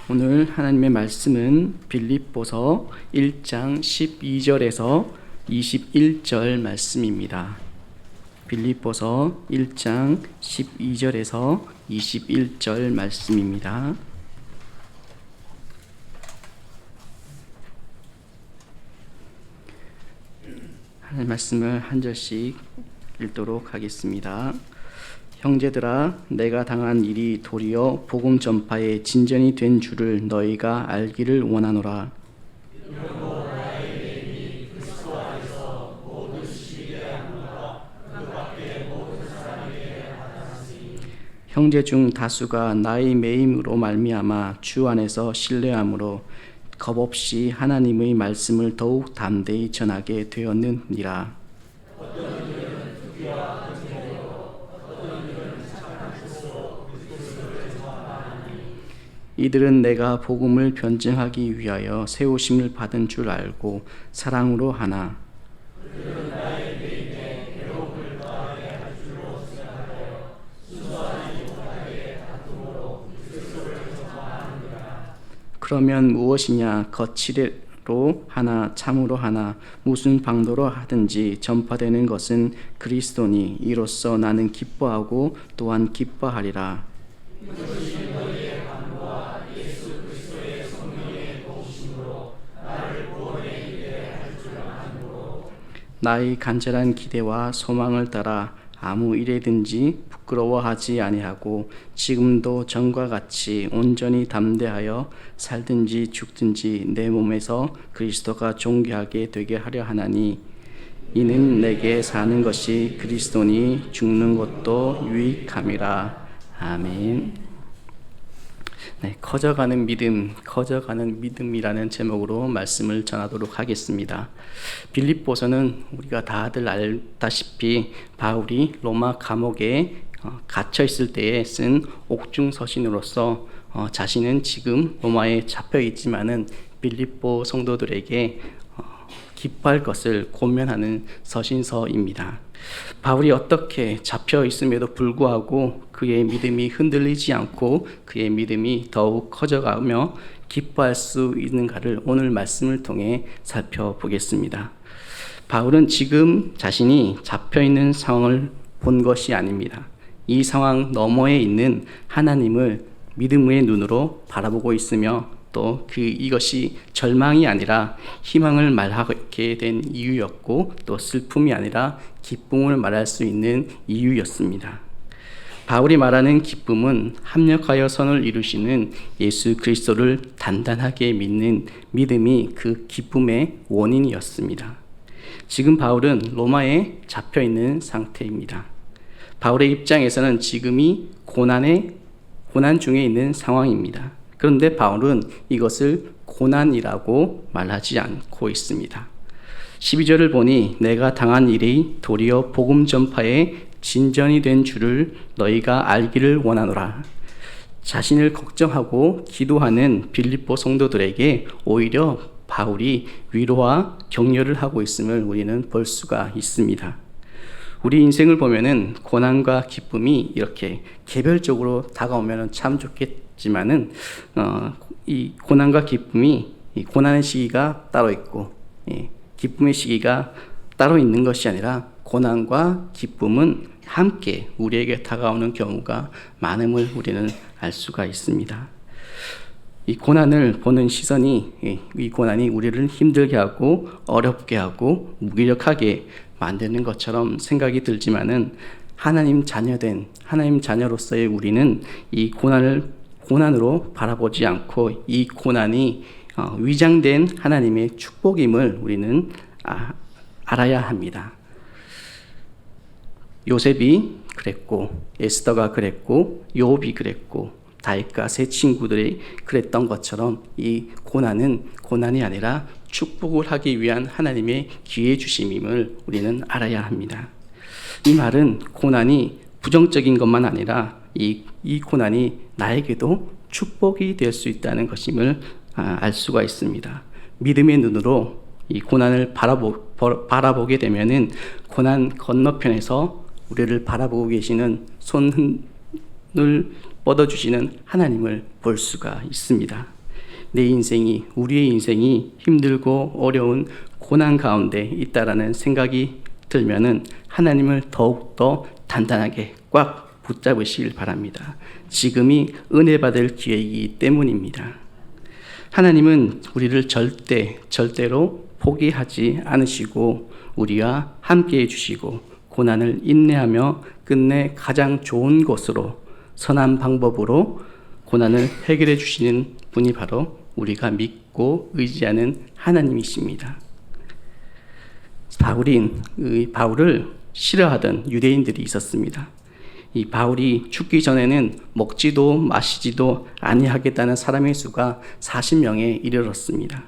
오늘 하나님의 말씀은 빌립보서 1장 12절에서 21절 말씀입니다. 빌립보서 1장 12절에서 21절 말씀입니다. 하나님의 말씀을 한 절씩 읽도록 하겠습니다. 형제들아, 내가 당한 일이 도리어 복음 전파의 진전이 된 줄을 너희가 알기를 원하노라. 형제 중 다수가 나의 매임으로 말미암아 주 안에서 신뢰함으로 겁없이 하나님의 말씀을 더욱 담대히 전하게 되었느니라. 이들은 내가 복음을 변증하기 위하여 세우심을 받은 줄 알고 사랑으로 하나 그러면 무엇이냐? 거칠로 하나 참으로 하나 무슨 방도로 하든지 전파되는 것은 그리스도니 이로써 나는 기뻐하고 또한 기뻐하리라. 나의 간절한 기대와 소망을 따라 아무 일에든지 부끄러워하지 아니하고 지금도 전과 같이 온전히 담대하여 살든지 죽든지 내 몸에서 그리스도가 존귀하게 되게 하려 하나니 이는 내게 사는 것이 그리스도니 죽는 것도 유익함이라. 아멘. 네, 커져가는 믿음이라는 제목으로 말씀을 전하도록 하겠습니다. 빌립보서는 우리가 다들 알다시피 바울이 로마 감옥에 갇혀 있을 때에 쓴 옥중 서신으로서 자신은 지금 로마에 잡혀 있지만은 빌립보 성도들에게 기뻐할 것을 권면하는 서신서입니다. 바울이 어떻게 잡혀 있음에도 불구하고 그의 믿음이 흔들리지 않고 그의 믿음이 더욱 커져가며 기뻐할 수 있는가를 오늘 말씀을 통해 살펴보겠습니다. 바울은 지금 자신이 잡혀 있는 상황을 본 것이 아닙니다. 이 상황 너머에 있는 하나님을 믿음의 눈으로 바라보고 있으며 또 이것이 절망이 아니라 희망을 말하게 된 이유였고 또 슬픔이 아니라 기쁨을 말할 수 있는 이유였습니다. 바울이 말하는 기쁨은 합력하여 선을 이루시는 예수 그리스도를 단단하게 믿는 믿음이 그 기쁨의 원인이었습니다. 지금 바울은 로마에 잡혀 있는 상태입니다. 바울의 입장에서는 지금이 고난 중에 있는 상황입니다. 그런데 바울은 이것을 고난이라고 말하지 않고 있습니다. 12절을 보니 내가 당한 일이 도리어 복음 전파의 진전이 된 줄을 너희가 알기를 원하노라. 자신을 걱정하고 기도하는 빌립보 성도들에게 오히려 바울이 위로와 격려를 하고 있음을 우리는 볼 수가 있습니다. 우리 인생을 보면은 고난과 기쁨이 이렇게 개별적으로 다가오면 참 좋겠지만은 이 고난과 기쁨이 이 고난의 시기가 따로 있고 기쁨의 시기가 따로 있는 것이 아니라 고난과 기쁨은 함께 우리에게 다가오는 경우가 많음을 우리는 알 수가 있습니다. 이 고난을 보는 시선이 이 고난이 우리를 힘들게 하고 어렵게 하고 무기력하게 만드는 것처럼 생각이 들지만은 하나님 자녀로서의 우리는 이 고난으로 바라보지 않고 이 고난이 위장된 하나님의 축복임을 우리는 알아야 합니다. 요셉이 그랬고 에스더가 그랬고 욥이 그랬고 다윗과 세 친구들이 그랬던 것처럼 이 고난은 고난이 아니라 축복을 하기 위한 하나님의 기회 주심임을 우리는 알아야 합니다. 이 말은 고난이 부정적인 것만 아니라 이 고난이 나에게도 축복이 될 수 있다는 것임을 알 수가 있습니다. 믿음의 눈으로 이 고난을 바라보게 되면은 고난 건너편에서 우리를 바라보고 계시는 손을 뻗어주시는 하나님을 볼 수가 있습니다. 우리의 인생이 힘들고 어려운 고난 가운데 있다라는 생각이 들면은 하나님을 더욱더 단단하게 꽉 붙잡으시길 바랍니다. 지금이 은혜 받을 기회이기 때문입니다. 하나님은 우리를 절대로 포기하지 않으시고 우리와 함께 해주시고 고난을 인내하며 끝내 가장 좋은 것으로 선한 방법으로 고난을 해결해 주시는 분이 바로 우리가 믿고 의지하는 하나님이십니다. 바울을 싫어하던 유대인들이 있었습니다. 이 바울이 죽기 전에는 먹지도 마시지도 아니하겠다는 사람의 수가 40명에 이르렀습니다.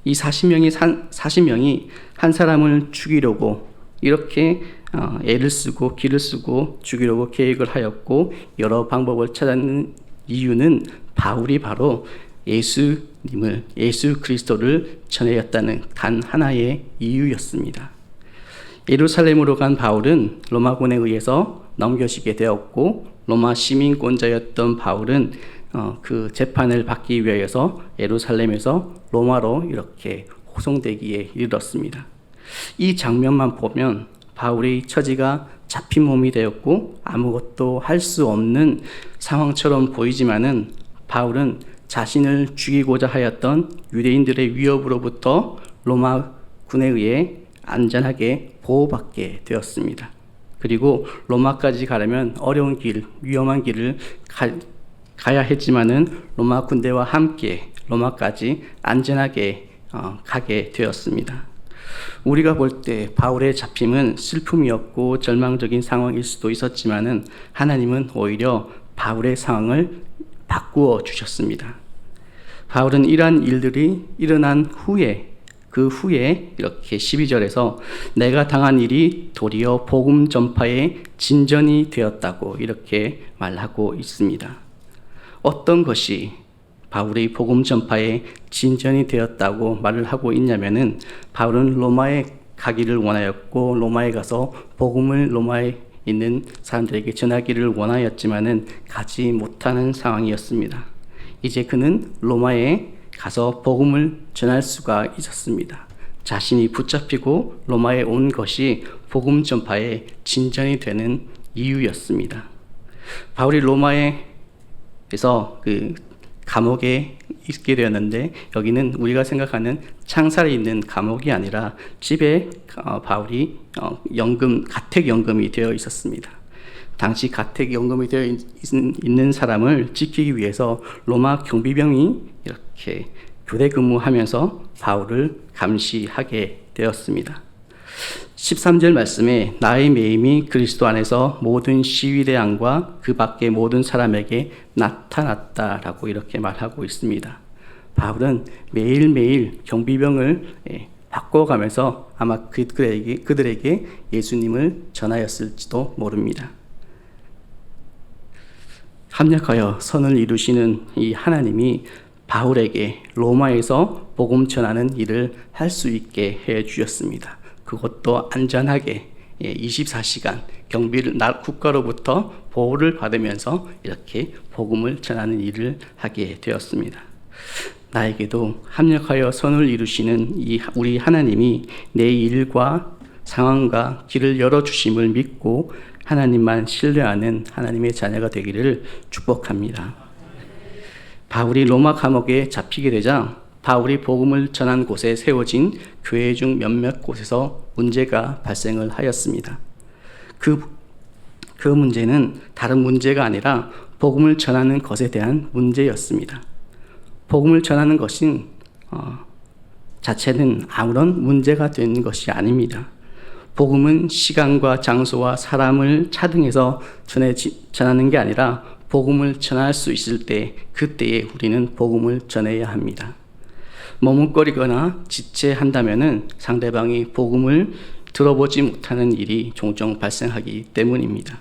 이 40명이 한 사람을 죽이려고 이렇게 애를 쓰고 기를 쓰고 죽이려고 계획을 하였고 여러 방법을 찾았는 이유는 바울이 바로 예수 그리스도를 전하였다는 단 하나의 이유였습니다. 예루살렘으로 간 바울은 로마군에 의해서 넘겨지게 되었고 로마 시민권자였던 바울은 그 재판을 받기 위해서 예루살렘에서 로마로 이렇게 호송되기에 이르렀습니다. 이 장면만 보면 바울의 처지가 잡힌 몸이 되었고 아무것도 할 수 없는 상황처럼 보이지만은 바울은 자신을 죽이고자 하였던 유대인들의 위협으로부터 로마 군에 의해 안전하게 보호받게 되었습니다. 그리고 로마까지 가려면 어려운 길, 위험한 길을 가야 했지만은 로마 군대와 함께 로마까지 안전하게 가게 되었습니다. 우리가 볼 때 바울의 잡힘은 슬픔이었고 절망적인 상황일 수도 있었지만은 하나님은 오히려 바울의 상황을 바꾸어 주셨습니다. 바울은 이러한 일들이 일어난 후에 이렇게 12절에서 내가 당한 일이 도리어 복음 전파의 진전이 되었다고 이렇게 말하고 있습니다. 어떤 것이 바울의 복음 전파의 진전이 되었다고 말을 하고 있냐면은 바울은 로마에 가기를 원하였고 로마에 가서 복음을 로마에 있는 사람들에게 전하기를 원하였지만은 가지 못하는 상황이었습니다. 이제 그는 로마에 가서 복음을 전할 수가 있었습니다. 자신이 붙잡히고 로마에 온 것이 복음 전파의 진전이 되는 이유였습니다. 바울이 로마에서 감옥에 있게 되었는데 여기는 우리가 생각하는 창살에 있는 감옥이 아니라 집에 바울이 가택연금이 되어 있었습니다. 당시 가택연금이 되어 있는 사람을 지키기 위해서 로마 경비병이 이렇게 교대 근무하면서 바울을 감시하게 되었습니다. 13절 말씀에 나의 매임이 그리스도 안에서 모든 시위대왕과 그 밖의 모든 사람에게 나타났다라고 이렇게 말하고 있습니다. 바울은 매일매일 경비병을 바꿔가면서 아마 그들에게 예수님을 전하였을지도 모릅니다. 합력하여 선을 이루시는 이 하나님이 바울에게 로마에서 복음 전하는 일을 할 수 있게 해 주셨습니다. 그것도 안전하게 24시간 국가로부터 보호를 받으면서 이렇게 복음을 전하는 일을 하게 되었습니다. 나에게도 합력하여 선을 이루시는 우리 하나님이 내 일과 상황과 길을 열어주심을 믿고 하나님만 신뢰하는 하나님의 자녀가 되기를 축복합니다. 바울이 로마 감옥에 잡히게 되자 바울이 복음을 전한 곳에 세워진 교회 중 몇몇 곳에서 문제가 발생을 하였습니다. 그 문제는 다른 문제가 아니라 복음을 전하는 것에 대한 문제였습니다. 복음을 전하는 것은 자체는 아무런 문제가 되는 것이 아닙니다. 복음은 시간과 장소와 사람을 차등해서 전하는 게 아니라 복음을 전할 수 있을 때 그때에 우리는 복음을 전해야 합니다. 머뭇거리거나 지체한다면은 상대방이 복음을 들어보지 못하는 일이 종종 발생하기 때문입니다.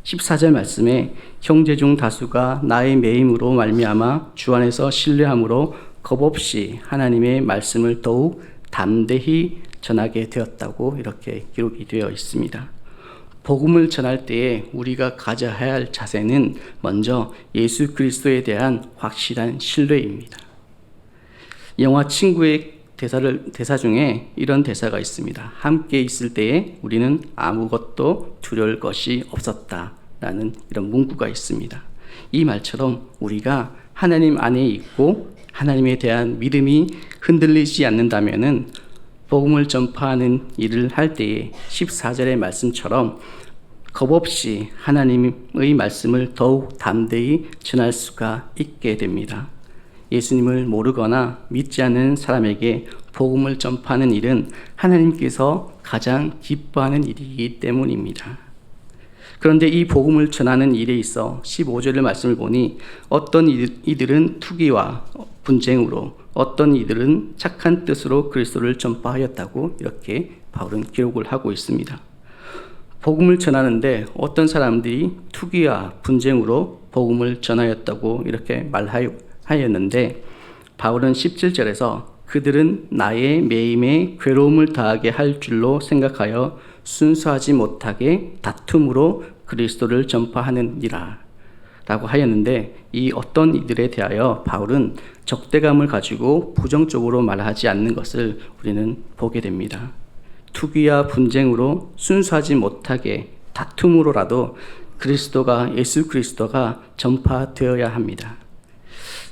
14절 말씀에 형제 중 다수가 나의 매임으로 말미암아 주 안에서 신뢰함으로 겁없이 하나님의 말씀을 더욱 담대히 전하게 되었다고 이렇게 기록이 되어 있습니다. 복음을 전할 때에 우리가 가져야 할 자세는 먼저 예수 그리스도에 대한 확실한 신뢰입니다. 영화 친구의 대사 중에 이런 대사가 있습니다. 함께 있을 때에 우리는 아무것도 두려울 것이 없었다 라는 이런 문구가 있습니다. 이 말처럼 우리가 하나님 안에 있고 하나님에 대한 믿음이 흔들리지 않는다면은 복음을 전파하는 일을 할 때에 14절의 말씀처럼 겁없이 하나님의 말씀을 더욱 담대히 전할 수가 있게 됩니다. 예수님을 모르거나 믿지 않는 사람에게 복음을 전파하는 일은 하나님께서 가장 기뻐하는 일이기 때문입니다. 그런데 이 복음을 전하는 일에 있어 15절의 말씀을 보니 어떤 이들은 투기와 분쟁으로, 어떤 이들은 착한 뜻으로 그리스도를 전파하였다고 이렇게 바울은 기록을 하고 있습니다. 복음을 전하는데 어떤 사람들이 투기와 분쟁으로 복음을 전하였다고 이렇게 말하였는데, 바울은 17절에서 그들은 나의 매임에 괴로움을 더하게 할 줄로 생각하여 순수하지 못하게 다툼으로 그리스도를 전파하느니라 라고 하였는데, 이 어떤 이들에 대하여 바울은 적대감을 가지고 부정적으로 말하지 않는 것을 우리는 보게 됩니다. 투기와 분쟁으로 순수하지 못하게 다툼으로라도 예수 그리스도가 전파되어야 합니다.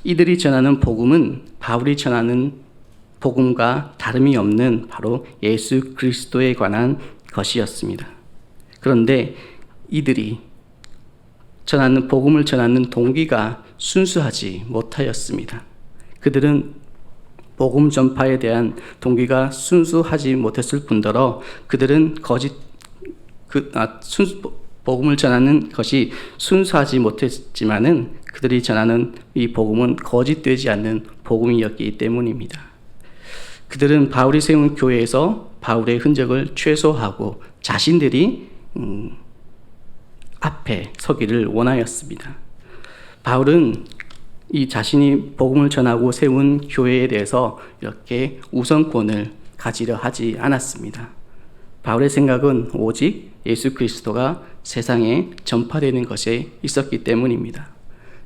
이들이 전하는 복음은 바울이 전하는 복음과 다름이 없는 바로 예수 그리스도에 관한 것이었습니다. 그런데 이들이 복음을 전하는 동기가 순수하지 못하였습니다. 그들은 복음 전파에 대한 동기가 순수하지 못했을 뿐더러 그들은 복음을 전하는 것이 순수하지 못했지만은 그들이 전하는 이 복음은 거짓되지 않는 복음이었기 때문입니다. 그들은 바울이 세운 교회에서 바울의 흔적을 최소화하고 자신들이 앞에 서기를 원하였습니다. 바울은 이 자신이 복음을 전하고 세운 교회에 대해서 이렇게 우선권을 가지려 하지 않았습니다. 바울의 생각은 오직 예수 그리스도가 세상에 전파되는 것에 있었기 때문입니다.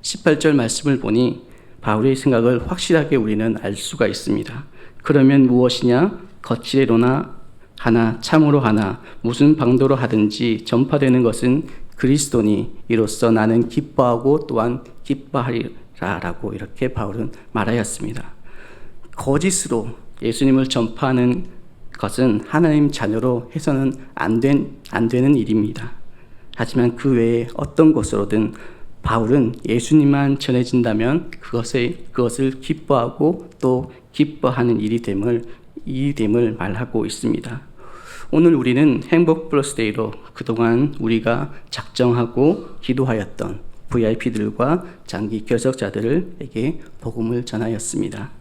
18절 말씀을 보니 바울의 생각을 확실하게 우리는 알 수가 있습니다. 그러면 무엇이냐? 거칠애로나 하나 참으로 하나 무슨 방도로 하든지 전파되는 것은 그리스도니 이로써 나는 기뻐하고 또한 기뻐하리라 라고 이렇게 바울은 말하였습니다. 거짓으로 예수님을 전파하는 것은 하나님 자녀로 해서는 안 되는 일입니다. 하지만 그 외에 어떤 것으로든 바울은 예수님만 전해진다면 그것을 기뻐하고 또 기뻐하는 일이 됨을 말하고 있습니다. 오늘 우리는 행복 플러스데이로 그동안 우리가 작정하고 기도하였던 VIP들과 장기 결석자들에게 복음을 전하였습니다.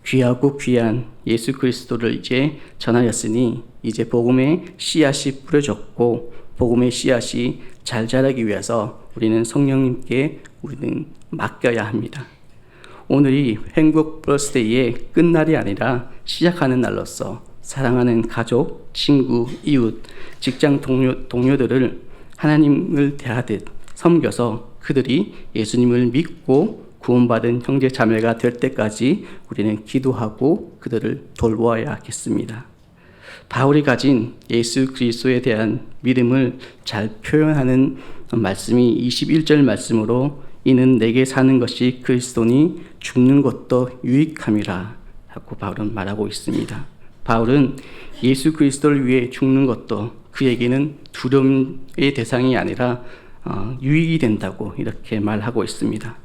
귀하고 귀한 예수 그리스도를 이제 전하였으니 이제 복음의 씨앗이 뿌려졌고 복음의 씨앗이 잘 자라기 위해서 우리는 성령님께 맡겨야 합니다. 오늘이 행복 플러스데이의 끝날이 아니라 시작하는 날로서 사랑하는 가족, 친구, 이웃, 직장 동료들을 하나님을 대하듯 섬겨서 그들이 예수님을 믿고 구원받은 형제 자매가 될 때까지 우리는 기도하고 그들을 돌보아야 하겠습니다. 바울이 가진 예수 그리스도에 대한 믿음을 잘 표현하는 말씀이 21절 말씀으로 이는 내게 사는 것이 그리스도니 죽는 것도 유익함이라 하고 바울은 말하고 있습니다. 바울은 예수 그리스도를 위해 죽는 것도 그에게는 두려움의 대상이 아니라 유익이 된다고 이렇게 말하고 있습니다.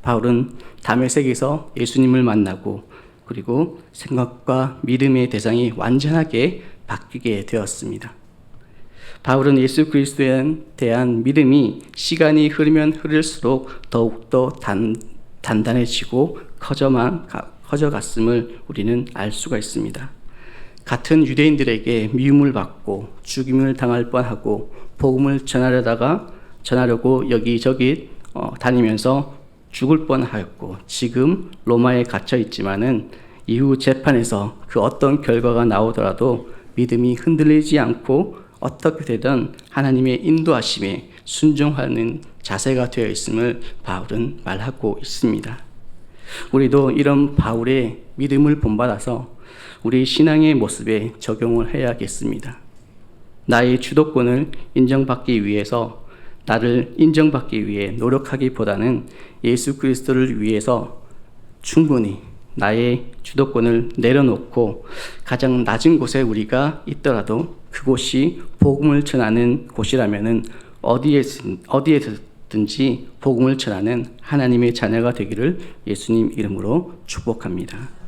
바울은 다메섹에서 예수님을 만나고 그리고 생각과 믿음의 대상이 완전하게 바뀌게 되었습니다. 바울은 예수 그리스도에 대한 믿음이 시간이 흐르면 흐를수록 더욱더 단단해지고 커져갔음을 우리는 알 수가 있습니다. 같은 유대인들에게 미움을 받고 죽임을 당할 뻔하고 복음을 전하려고 여기저기 다니면서 죽을 뻔하였고 지금 로마에 갇혀 있지만은 이후 재판에서 그 어떤 결과가 나오더라도 믿음이 흔들리지 않고 어떻게 되든 하나님의 인도하심에 순종하는 자세가 되어 있음을 바울은 말하고 있습니다. 우리도 이런 바울의 믿음을 본받아서 우리 신앙의 모습에 적용을 해야겠습니다. 나의 주도권을 인정받기 위해서 나를 인정받기 위해 노력하기보다는 예수 그리스도를 위해서 충분히 나의 주도권을 내려놓고 가장 낮은 곳에 우리가 있더라도 그곳이 복음을 전하는 곳이라면은 어디에든지 복음을 전하는 하나님의 자녀가 되기를 예수님 이름으로 축복합니다.